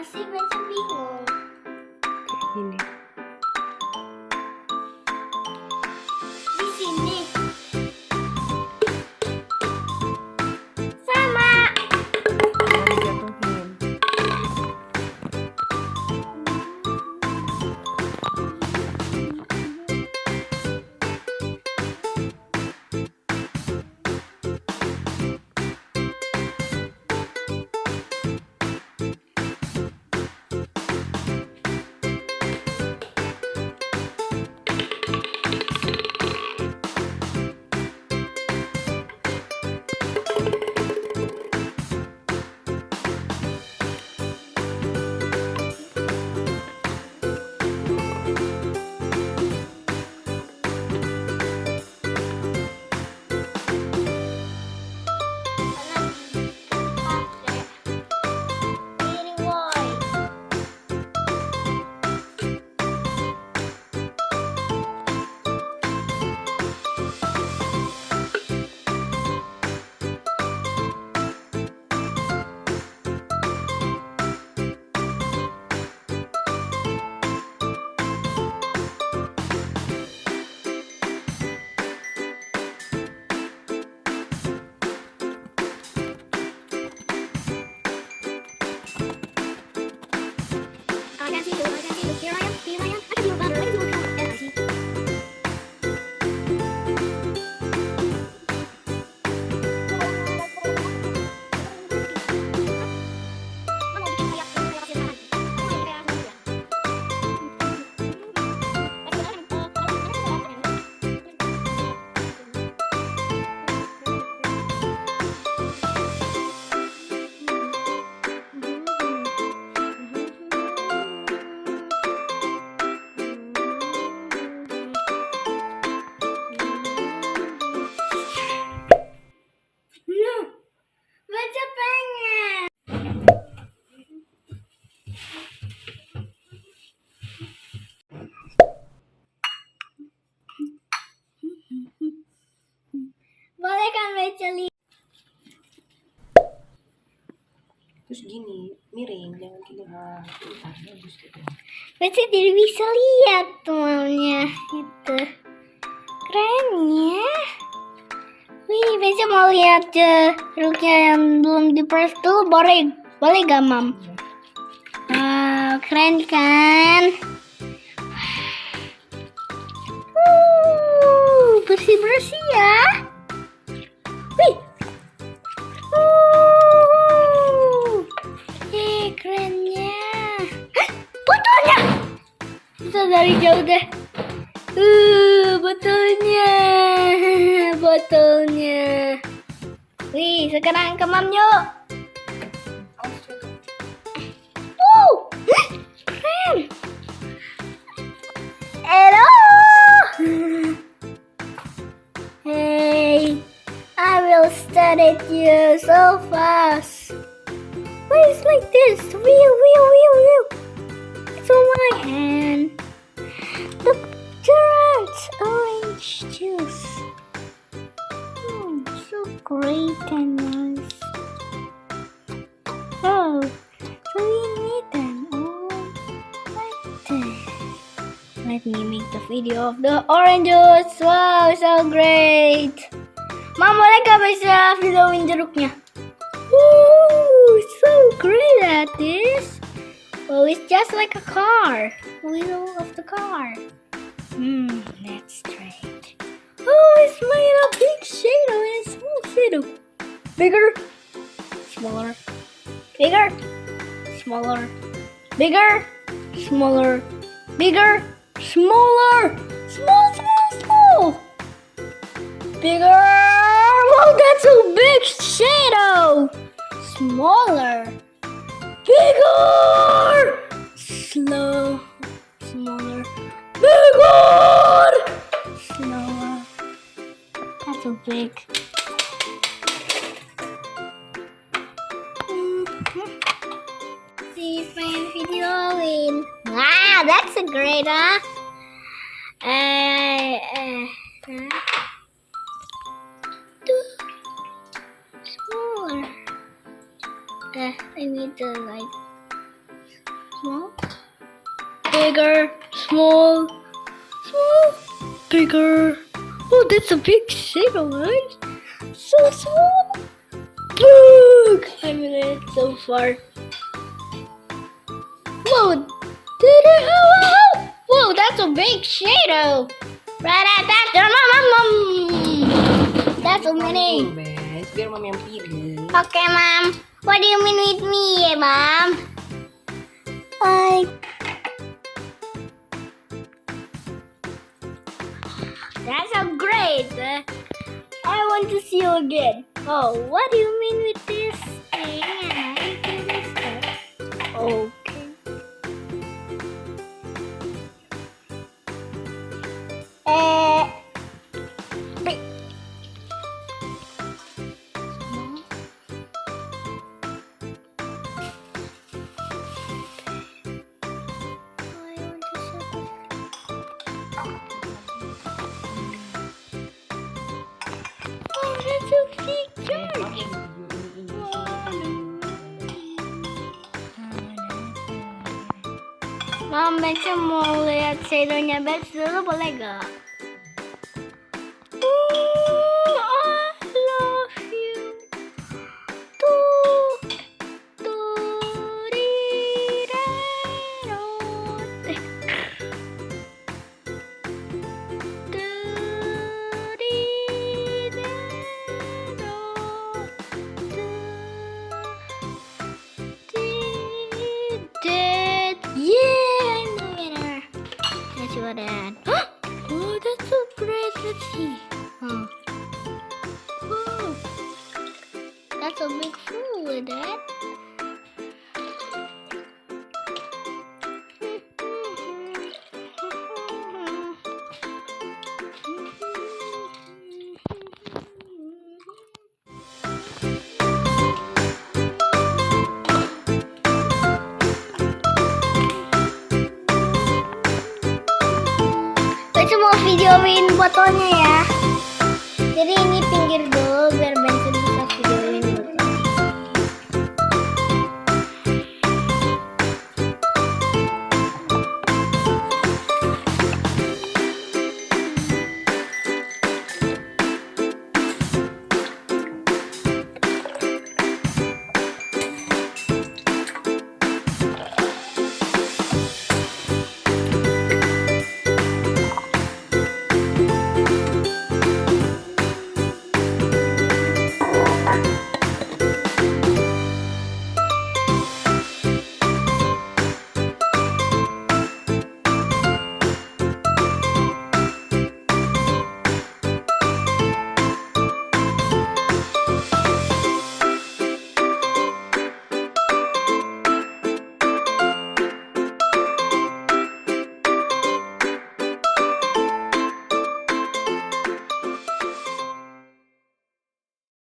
Masih bingung. Kayak gini. Di sini. Sama. Jatuhin. Ini woi. Baca pengen. Boleh kan baca Terus gini, miring, jangan gini. Bagus gitu. Baca jadi bisa lihat temannya gitu. Keren ya. Wih, Baca mau lihat jeruknya yang belum diperes dulu, boleh gak, Mam? Wow, keren kan? Bersih-bersih ya. Wih. Kerennya. Hah, botolnya. Bisa dari jauh deh. Botolnya. Wih, sekarang ke Mam yuk. Keren. Hello. Hey, I will stare at you so fast. Why is like this? Wheel. It's on my hand. Look, giraffes, orange juice. So great and nice. Oh, so we need them all like this. Let me make the video of the orange juice. Wow, so great. Mam, boleh gak bisa videoin jeruknya? So great at this. Oh, it's just like a car. The wheel of the car. Let's try it. Oh, it's made of big shadow and small shadow. Bigger, smaller, bigger, smaller, bigger, smaller, bigger, smaller, small. Bigger. Wow, that's a big shadow. Smaller. Bigger. Slow. Smaller. Bigger. Slower. That's so big. See, main videoin. Wow, that's a great, huh? Smaller. I need to like Small. Bigger. Small. Small. Bigger. Oh, that's a big shadow, right? So small. Big. I mean it so far. Whoa. Whoa, that's a big shadow. That's so many. Bes, biar mami yang pilih. Okay, Mom. What do you mean with me, Mom? That's so great. I want to see you again. Oh, what do you mean with this thing? Okay. Wait. Oh, that's a big church. Mom, Betse mau lihat shadownya Betse dulu boleh gak? I love you. That. Oh, that's so great. Let's see. Oh, that's a big fool with that. Saya mau videoin fotonya ya. Jadi ini pinggir dulu.